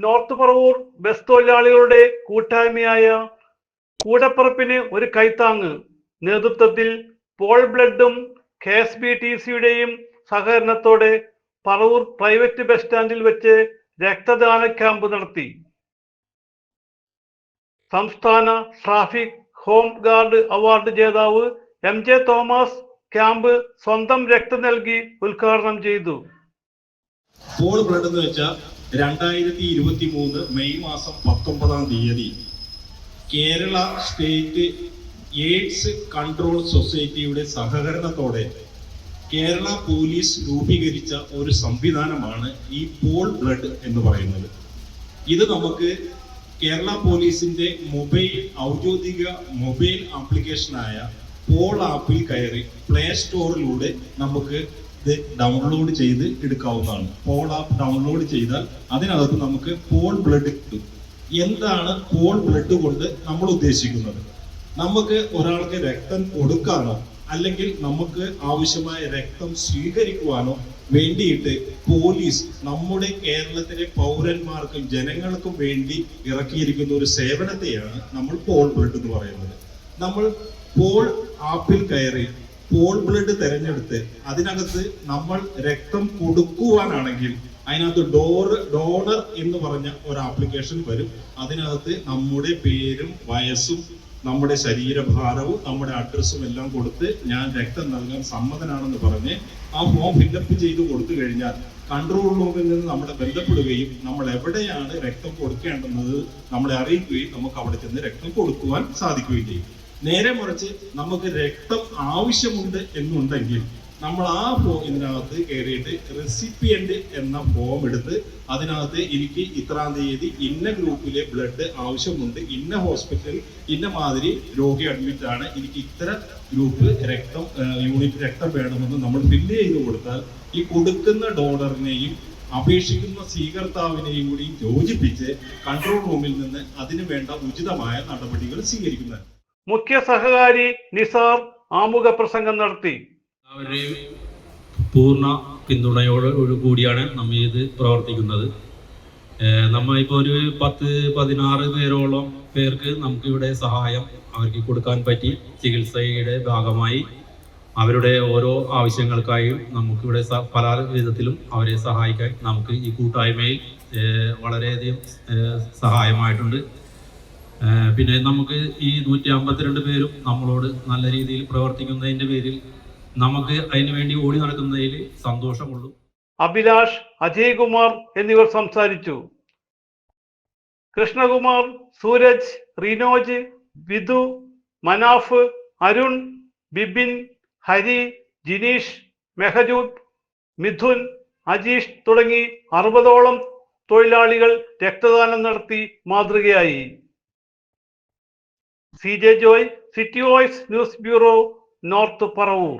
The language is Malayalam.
നോർത്ത് പറവൂർ ബസ് തൊഴിലാളികളുടെ കൂട്ടായ്മയായ കൂടപ്പറപ്പിന് ഒരു കൈത്താങ്ങ് നേതൃത്വത്തിൽ പോൾ ബ്ലഡും KSBTCയുടെയും സഹകരണത്തോടെ പറവൂർ പ്രൈവറ്റ് ബസ് സ്റ്റാൻഡിൽ വെച്ച് രക്തദാന ക്യാമ്പ് നടത്തി. സംസ്ഥാന ട്രാഫിക് ഹോം ഗാർഡ് അവാർഡ് ജേതാവ് MJ തോമസ് ക്യാമ്പ് സ്വന്തം രക്തം നൽകി ഉദ്ഘാടനം ചെയ്തു. പോൾ ബ്ലഡ് എന്ന് വെച്ചാൽ 2023 മെയ് മാസം 19 കേരള സ്റ്റേറ്റ് എയ്ഡ്സ് കൺട്രോൾ സൊസൈറ്റിയുടെ സഹകരണത്തോടെ കേരള പോലീസ് രൂപീകരിച്ച ഒരു സംവിധാനമാണ് ഈ പോൾ ബ്ലഡ് എന്ന് പറയുന്നത്. ഇത് നമുക്ക് കേരള പോലീസിന്റെ ഔദ്യോഗിക മൊബൈൽ ആപ്ലിക്കേഷനായ പോൾ ആപ്പിൽ കയറി പ്ലേ സ്റ്റോറിലൂടെ നമുക്ക് ഇത് ഡൗൺലോഡ് ചെയ്ത് എടുക്കാവുന്നതാണ്. പോൾ ആപ്പ് ഡൗൺലോഡ് ചെയ്താൽ അതിനകത്ത് നമുക്ക് പോൾ ബ്ലഡ് കിട്ടും. എന്താണ് പോൾ ബ്ലഡ് കൊണ്ട് നമ്മൾ ഉദ്ദേശിക്കുന്നത്? നമുക്ക് ഒരാൾക്ക് രക്തം കൊടുക്കാനോ അല്ലെങ്കിൽ നമുക്ക് ആവശ്യമായ രക്തം സ്വീകരിക്കുവാനോ വേണ്ടിയിട്ട് പോലീസ് നമ്മുടെ കേരളത്തിലെ പൗരന്മാർക്കും ജനങ്ങൾക്കും വേണ്ടി ഇറക്കിയിരിക്കുന്ന ഒരു സേവനത്തെയാണ് നമ്മൾ പോൾ ബ്ലഡ് എന്ന് പറയുന്നത്. നമ്മൾ പോൾ ആപ്പിൽ കയറി പോൾ ബ്ലഡ് തിരഞ്ഞെടുത്ത് അതിനകത്ത് നമ്മൾ രക്തം കൊടുക്കുവാനാണെങ്കിൽ അതിനകത്ത് ഡോണർ എന്ന് പറഞ്ഞ ഒരു ആപ്ലിക്കേഷൻ വരും. അതിനകത്ത് നമ്മുടെ പേരും വയസ്സും നമ്മുടെ ശരീരഭാരവും നമ്മുടെ അഡ്രസ്സും എല്ലാം കൊടുത്ത് ഞാൻ രക്തം നൽകാൻ സമ്മതനാണെന്ന് പറഞ്ഞ് ആ ഫോം ഫില്ലപ്പ് ചെയ്ത് കൊടുത്തു കഴിഞ്ഞാൽ കൺട്രോൾ റൂമിൽ നിന്ന് നമ്മളെ ബന്ധപ്പെടുകയും നമ്മൾ എവിടെയാണ് രക്തം കൊടുക്കേണ്ടുന്നത് നമ്മളെ അറിയിക്കുകയും നമുക്ക് അവിടെ ചെന്ന് രക്തം കൊടുക്കുവാൻ സാധിക്കുകയും ചെയ്യും. നേരെ മറിച്ച് നമുക്ക് രക്തം ആവശ്യമുണ്ട് എന്നുണ്ടെങ്കിൽ നമ്മൾ ആ ഇതിനകത്ത് കയറിയിട്ട് റെസിപ്പിയന്റ് എന്ന ഫോം എടുത്ത് അതിനകത്ത് എനിക്ക് ഇത്രാം തീയതി ഇന്ന ഗ്രൂപ്പിലെ ബ്ലഡ് ആവശ്യമുണ്ട്, ഇന്ന ഹോസ്പിറ്റൽ ഇന്ന മാതിരി രോഗി അഡ്മിറ്റ് ആണ്, എനിക്ക് ഇത്ര ഗ്രൂപ്പ് യൂണിറ്റ് രക്തം വേണമെന്ന് നമ്മൾ ഫില്ല് ചെയ്ത് കൊടുത്താൽ ഈ കൊടുക്കുന്ന ഡോണറിനെയും അപേക്ഷിക്കുന്ന സ്വീകർത്താവിനെയും കൂടി യോജിപ്പിച്ച് കൺട്രോൾ റൂമിൽ നിന്ന് അതിനു വേണ്ട ഉചിതമായ നടപടികൾ സ്വീകരിക്കുന്നത്. മുഖ്യ സഹകാരി നിസാർ ആമുഖ പ്രസംഗം നടത്തി. അവരുടെയും പൂർണ്ണ പിന്തുണയോട് കൂടിയാണ് നമ്മൾ ഇത് പ്രവർത്തിക്കുന്നത്. നമ്മൾ ഇപ്പോൾ ഒരു 10-16 പേരോളം പേർക്ക് നമുക്കിവിടെ സഹായം അവർക്ക് കൊടുക്കാൻ പറ്റി. ചികിത്സയുടെ ഭാഗമായി അവരുടെ ഓരോ ആവശ്യങ്ങൾക്കായും നമുക്കിവിടെ പല വിധത്തിലും അവരെ സഹായിക്കാൻ നമുക്ക് ഈ കൂട്ടായ്മയിൽ വളരെയധികം സഹായമായിട്ടുണ്ട്. പിന്നെ നമുക്ക് ഈ 152 പേരും നമ്മളോട് നല്ല രീതിയിൽ പ്രവർത്തിക്കുന്നതിൻ്റെ പേരിൽ നമുക്ക് അതിനു വേണ്ടി ഓടി നടക്കുന്നതിൽ സന്തോഷമുള്ളൂ. അഭിലാഷ്, അജയ് കുമാർ എന്നിവർ സംസാരിച്ചു. കൃഷ്ണകുമാർ, സൂരജ്, റിനോജ്, വിധു, മനാഫ്, അരുൺ, ബിബിൻ, ഹരി, ജിനീഷ്, മെഹജൂദ്, മിഥുൻ, അജീഷ് തുടങ്ങി 60ഓളം തൊഴിലാളികൾ രക്തദാനം നടത്തി മാതൃകയായി. CJ Joy, city voice news bureau, north Paravur.